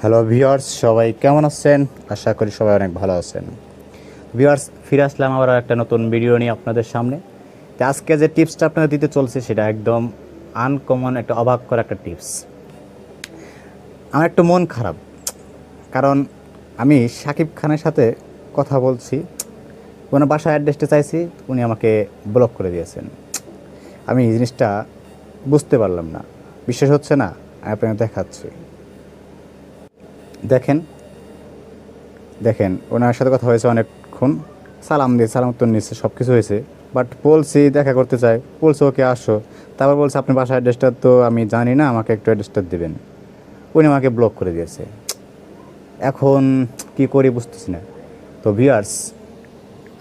Hello viewers, সবাই কেমন আছেন? আশা করি সবাই অনেক ভালো আছেন। ভিউয়ার্স, ফিরে আসলাম আবার একটা নতুন ভিডিও নিয়ে আপনাদের সামনে। তো আজকে যে টিপসটা আপনাদের দিতে চলছে সেটা একদম আনকমন, একটা অবাক করা একটা টিপস। আমার একটু মন খারাপ, কারণ আমি শাকিব খানের সাথে কথা বলছি, কোনো বাসার অ্যাড্রেসটা চাইছি, উনি আমাকে ব্লক করে দিয়েছেন। আমি এই জিনিসটা বুঝতে পারলাম না, বিশ্বাস হচ্ছে না। আমি আপনাকে দেখাচ্ছি, দেখেন দেখেন ওনার সাথে কথা হয়েছে অনেকক্ষণ, সালাম দিয়ে সালাম উত্তর নিচ্ছে, সব কিছু হয়েছে। বাট বলছি দেখা করতে চাই, বলছে ওকে আসো। তারপর বলছে আপনার বাসার অ্যাড্রেসটা তো আমি জানি না, আমাকে একটু অ্যাড্রেসটা দেবেন। উনি আমাকে ব্লক করে দিয়েছে। এখন কি করি বুঝতেছি না। তো ভিউয়ার্স,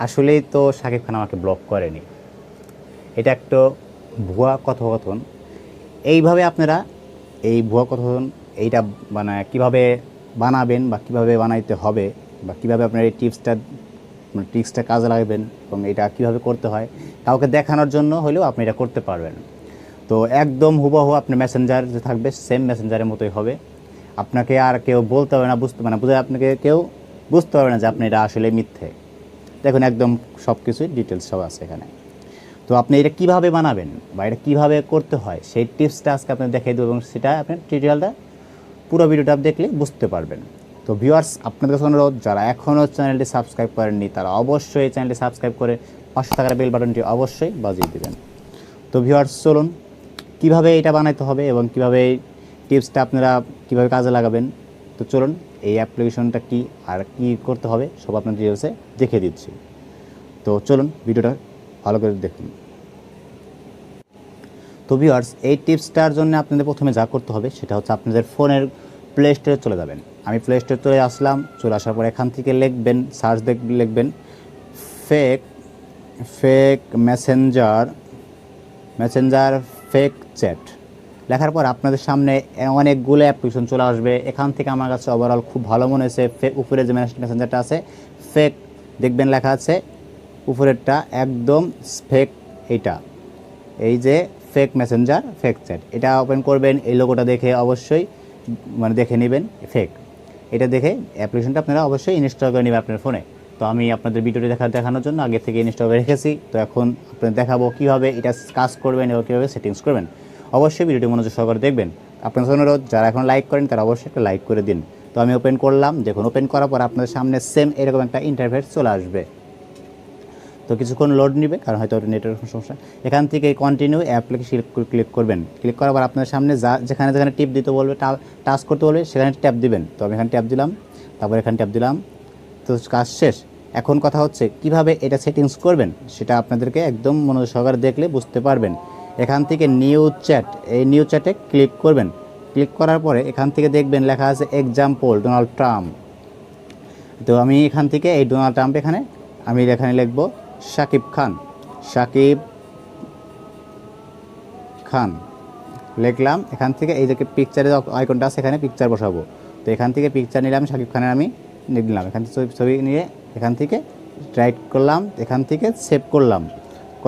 আসলেই তো শাকিব খান আমাকে ব্লক করেনি, এটা একটা ভুয়া কথোপকথন। এইভাবে আপনারা এই ভুয়া কথোপকথন এইটা কীভাবে বানাবেন বা কীভাবে বানাইতে হবে বা কীভাবে আপনার এই টিপসটা কাজে লাগাবেন এবং এটা কীভাবে করতে হয় কাউকে দেখানোর জন্য হলেও আপনি এটা করতে পারবেন। তো একদম হুবহু আপনার মেসেঞ্জার যে থাকবে সেম মেসেঞ্জারের মতোই হবে। আপনাকে আর কেউ বলতে হবে না, বুঝে আপনাকে কেউ বুঝতে পারবে না যে আপনি এটা আসলে মিথ্যে। দেখুন একদম সব কিছুই ডিটেলস সব আছে এখানে। তো আপনি এটা কীভাবে বানাবেন বা এটা কীভাবে করতে হয় সেই টিপসটা আজকে আপনার দেখাই দেবো, এবং সেটা আপনার টিউটোরিয়ালটা পুরো ভিডিওটা দেখলে বুঝতে পারবেন। তো ভিউয়ার্স, আপনাদের কাছে অনুরোধ, যারা এখনও চ্যানেলটি সাবস্ক্রাইব করেননি তারা অবশ্যই চ্যানেলটি সাবস্ক্রাইব করে পাশে থাকা বেল বাটনটি অবশ্যই বাজিয়ে দেবেন। তো ভিউয়ার্স, চলুন কীভাবে এটা বানাইতে হবে এবং কীভাবে এই টিপসটা আপনারা কীভাবে কাজে লাগাবেন। তো চলুন এই অ্যাপ্লিকেশনটা কী আর কী করতে হবে সব আপনার ডিটেলসে দেখে দিচ্ছি। তো চলুন ভিডিওটা ভালো করে দেখুন। তো ভিউয়ার্স, এই টিপসটার জন্য আপনাদের প্রথমে যা করতে হবে সেটা হচ্ছে আপনাদের ফোনের প্লে স্টোরে চলে যাবেন। আমি প্লে স্টোরে চলে আসলাম। চলে আসার পর এখান থেকে লিখবেন, লিখবেন ফেক মেসেঞ্জার ফেক চ্যাট। লেখার পর আপনাদের সামনে অনেকগুলো অ্যাপ্লিকেশন চলে আসবে। এখান থেকে আমার কাছে ওভারঅল খুব ভালো মনে হয়েছে উপরে যে মেসেঞ্জারটা আছে ফেক, দেখবেন লেখা আছে উপরেরটা একদম ফেক। এই যে ফেক মেসেঞ্জার ফেক চ্যাট, এটা ওপেন করবেন। এই লোগোটা দেখে অবশ্যই দেখে নেবেন ফেক। এটা দেখে অ্যাপ্লিকেশনটা আপনারা অবশ্যই ইনস্টল করে নেবেন আপনার ফোনে। তো আমি আপনাদের ভিডিওটি দেখানোর জন্য আগে থেকে ইনস্টল করে রেখেছি। তো এখন আপনাদের দেখাবো কীভাবে এটা কাজ করবেন এবং কীভাবে সেটিংস করবেন। অবশ্যই ভিডিওটি মনোযোগ সহকারে দেখবেন। আপনাদের অনুরোধ, যারা এখন লাইক করেন তারা অবশ্যই একটা লাইক করে দিন। তো আমি ওপেন করলাম। দেখুন ওপেন করার পর আপনাদের সামনে সেম এরকম একটা ইন্টারফেস চলে আসবে। তো কিছুক্ষণ লোড নেবে, কারণ হয়তো নেটওয়ার্কের সমস্যা। এখান থেকে কন্টিনিউ অ্যাপ্লিকেশন ক্লিক করবেন। ক্লিক করার পর আপনার সামনে যেখানে টিপ দিতে বলবে, টাচ করতে বলবে, সেখানে ট্যাপ দিবেন। তো আমি এখানে ট্যাপ দিলাম, তারপর এখানে ট্যাপ দিলাম। তো কাজ শেষ। এখন কথা হচ্ছে কিভাবে এটা সেটিংস করবেন, সেটা আপনাদেরকে একদম মনোযোগ সহকারে দেখলে বুঝতে পারবেন। এখান থেকে নিউ চ্যাট, এই নিউ চ্যাটে ক্লিক করবেন। ক্লিক করার পরে এখান থেকে দেখবেন লেখা আছে এক্সাম্পল ডোনাল্ড ট্রাম্প। তো আমি এখান থেকে এই ডোনাল্ড ট্রাম্প এখানে লিখব শাকিব খান লিখলাম। এখান থেকে এই যে পিকচারের আইকনটা আছে এখানে পিকচার বসাবো। তো এখান থেকে পিকচার নিলাম, শাকিব খানের আমি নিলাম। এখান থেকে ছবি নিয়ে এখান থেকে রাইট করলাম, এখান থেকে সেভ করলাম।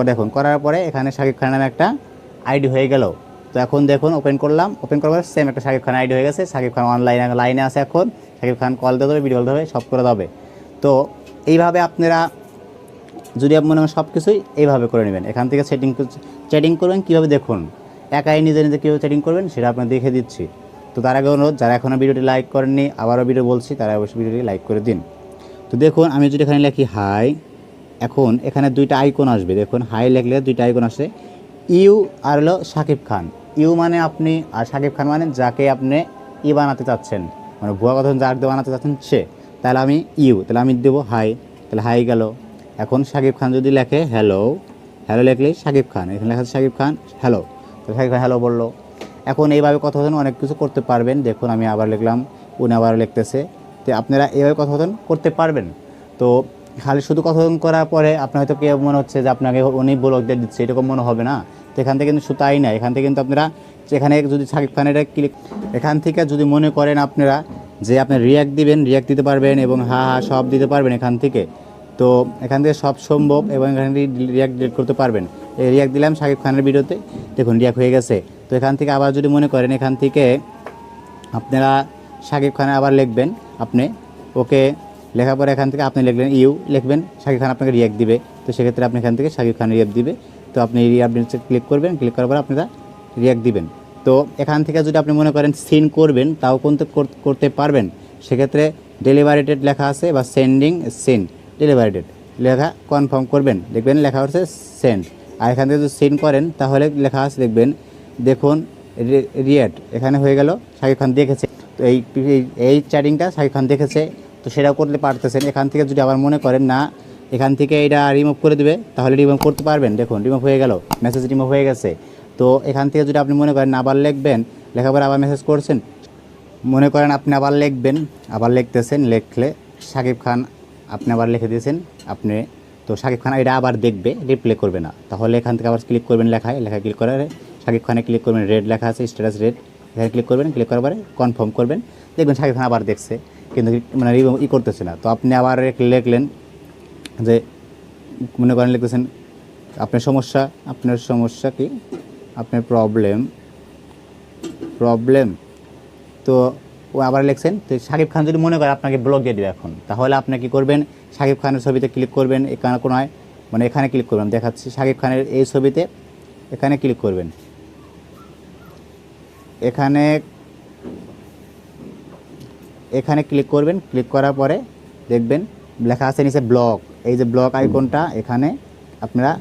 দেখুন করার পরে এখানে শাকিব খানের নামে একটা আইডি হয়ে গেল। তো এখন দেখুন ওপেন করলাম, ওপেন করার পরে সেম একটা শাকিব খান আইডি হয়ে গেছে। শাকিব খান লাইনে আছে। এখন শাকিব খান কল দিতে হবে, ভিডিও কল দিতে হবে, সব করে দেবে। তো এইভাবে আপনারা যদি মনে হয় সব কিছুই এইভাবে করে নেবেন। এখান থেকে চ্যাটিং করবেন কীভাবে দেখুন, একাই নিজে কীভাবে চ্যাটিং করবেন সেটা আপনার দেখে দিচ্ছি। তো তার আগে অনুরোধ, যারা এখনও ভিডিওটি লাইক করেননি, আবারও ভিডিও বলছি, তারা অবশ্যই ভিডিওটি লাইক করে দিন। তো দেখুন আমি যদি এখানে লিখি হাই, এখন এখানে দুইটা আইকন আসবে। দেখুন হাই লিখলে দুইটা আইকন আসে, ইউ আর হলো শাকিব খান। ইউ মানে আপনি, আর শাকিব খান মানে যাকে আপনি বানাতে চাচ্ছেন, ভুয়া কথা যাকে বানাতে চাচ্ছেন সে। তাহলে আমি ইউ, তাহলে আমি দেবো হাই, তাহলে হাই গেল। এখন শাকিব খান যদি লেখে হ্যালো লিখলেই শাকিব খান, এখানে লেখা আছে শাকিব খান হ্যালো, তো শাকিব খান হ্যালো বললো। এখন এইভাবে কথোপকথন অনেক কিছু করতে পারবেন। দেখুন আমি আবার লিখলাম, উনি আবার লিখতেছে। তো আপনারা এইভাবে কথোপকথন করতে পারবেন। তো খালি শুধু কথোপকথন করার পরে আপনার হয়তো কেউ মনে হচ্ছে যে আপনাকে উনি ব্লক দিয়ে দিচ্ছে, এরকম মনে হবে না। তো এখান থেকে কিন্তু তাই না, এখান থেকে কিন্তু আপনারা এখানে যদি শাকিব খানের ক্লিক, এখান থেকে যদি মনে করেন আপনারা যে আপনি রিয়াক্ট দিবেন, রিয়াক্ট দিতে পারবেন এবং হা সব দিতে পারবেন এখান থেকে। তো এখান থেকে সব সম্ভব এবং এখান থেকে রিয়াক্ট ডিলিট করতে পারবেন। এই রিয়াক্ট দিলাম শাকিব খানের ভিডিওতে, দেখুন রিয়াক্ট হয়ে গেছে। তো এখান থেকে আবার যদি মনে করেন এখান থেকে আপনারা শাকিব খানে আবার লিখবেন আপনি, ওকে লেখার পরে এখান থেকে আপনি লিখলেন ইউ লিখবেন, শাকিব খান আপনাকে রিয়াক্ট দিবে। তো সেক্ষেত্রে আপনি এখান থেকে শাকিব খান রিয়াক্ট দিবে, তো আপনি রিয়াক্ট ক্লিক করবেন, ক্লিক করার পর আপনারা রিয়াক্ট দিবেন। তো এখান থেকে যদি আপনি মনে করেন সিন করবেন তাও কিন্তু করতে পারবেন। সেক্ষেত্রে ডেলিভারেটেড লেখা আছে বা সেন্ডিং সিন, ডেলিভারেটেড লেখা কনফার্ম করবেন, দেখবেন লেখা হচ্ছে সেন্ড। আর এখান থেকে যদি সিন করেন তাহলে লেখা আছে দেখবেন, দেখুন রিয়েট, এখানে হয়ে গেল শাকিব খান দেখেছে। তো এই চ্যাটিংটা শাকিব খান দেখেছে, তো সেটাও করতে পারতেছেন। এখান থেকে যদি আবার মনে করেন না এখান থেকে এটা রিমুভ করে দিবে, তাহলে রিমুভ করতে পারবেন। দেখুন রিমুভ হয়ে গেল, মেসেজ রিমুভ হয়ে গেছে। তো এখান থেকে যদি আপনি মনে করেন আবার লিখবেন, লেখার পরে আবার মেসেজ করছেন, মনে করেন আপনি আবার লিখবেন, আবার লিখতেছেন, লিখলে শাকিব খান আপনি আবার লিখে দিয়েছেন আপনি, তো শাকিব খান এটা আবার দেখবে, রিপ্লে করবে না। তাহলে এখান থেকে আবার ক্লিক করবেন, লেখায় ক্লিক করে শাকিব খানে ক্লিক করবেন, রেড লেখা আছে স্ট্যাটাস রেড, এখানে ক্লিক করবেন, ক্লিক করার পরে কনফার্ম করবেন, দেখবেন শাকিব খান আবার দেখছে কিন্তু মানে করতেছে না। তো আপনি আবার লিখলেন যে মনে করেন লিখতেছেন আপনার সমস্যা কি, আপনার প্রবলেম, তো ও আবার লিখছেন। তো শাকিব খান যদি মনে করে আপনাকে ব্লক দিয়ে দেবে এখন, তাহলে আপনি কী করবেন, শাকিব খানের ছবিতে ক্লিক করবেন, এখানে কোনো মানে এখানে ক্লিক করবেন, দেখাচ্ছি শাকিব খানের এই ছবিতে, এখানে ক্লিক করবেন, এখানে ক্লিক করবেন, ক্লিক করার পরে দেখবেন লেখা আছে নিচে ব্লক, এই যে ব্লক আইকনটা এখানে আপনারা,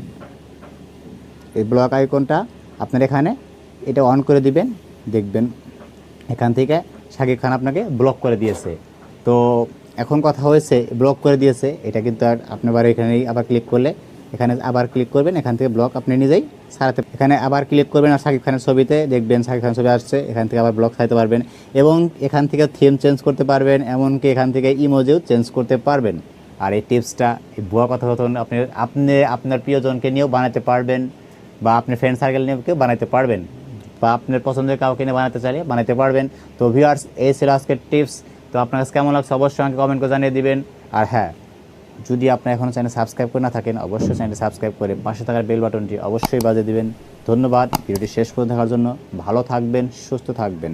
এই ব্লক আইকনটা আপনারা এখানে এটা অন করে দিবেন, দেখবেন এখান থেকে শাকিব খান আপনাকে ব্লক করে দিয়েছে। তো এখন কথা হয়েছে ব্লক করে দিয়েছে, এটা কিন্তু আর আপনি আবার এখানেই আবার ক্লিক করলে এখানে আবার ক্লিক করবেন, এখান থেকে ব্লক আপনি নিজেই সারাতে, এখানে আবার ক্লিক করবেন আর শাকিব খানের ছবিতে দেখবেন শাকিব খানের ছবি আসছে, এখান থেকে আবার ব্লক সারাতে পারবেন এবং এখান থেকে থিম চেঞ্জ করতে পারবেন, এমনকি এখান থেকে ইমোজিও চেঞ্জ করতে পারবেন। আর এই টিপসটা এই ভুয়া কথোপকথন আপনি আপনার প্রিয়জনকে নিয়েও বানাতে পারবেন, বা আপনার ফ্রেন্ড সার্কেল নিয়েও কেউ বানাতে পারবেন, বা আপনার পছন্দের কাউকে নিয়ে বানাতে চাইলে বানাতে পারবেন। তো ভিউয়ার্স, এই ছিল আজকের টিপস। তো আপনার কাছে কেমন লাগছে অবশ্যই আমাকে কমেন্ট করে জানিয়ে দিবেন। আর হ্যাঁ, যদি আপনি এখনও চ্যানেল সাবস্ক্রাইব করে না থাকেন, অবশ্যই চ্যানেলটি সাবস্ক্রাইব করে পাশে থাকার বেল বাটনটি অবশ্যই বাজিয়ে দিবেন। ধন্যবাদ ভিডিওটি শেষ করে দেখার জন্য। ভালো থাকবেন, সুস্থ থাকবেন।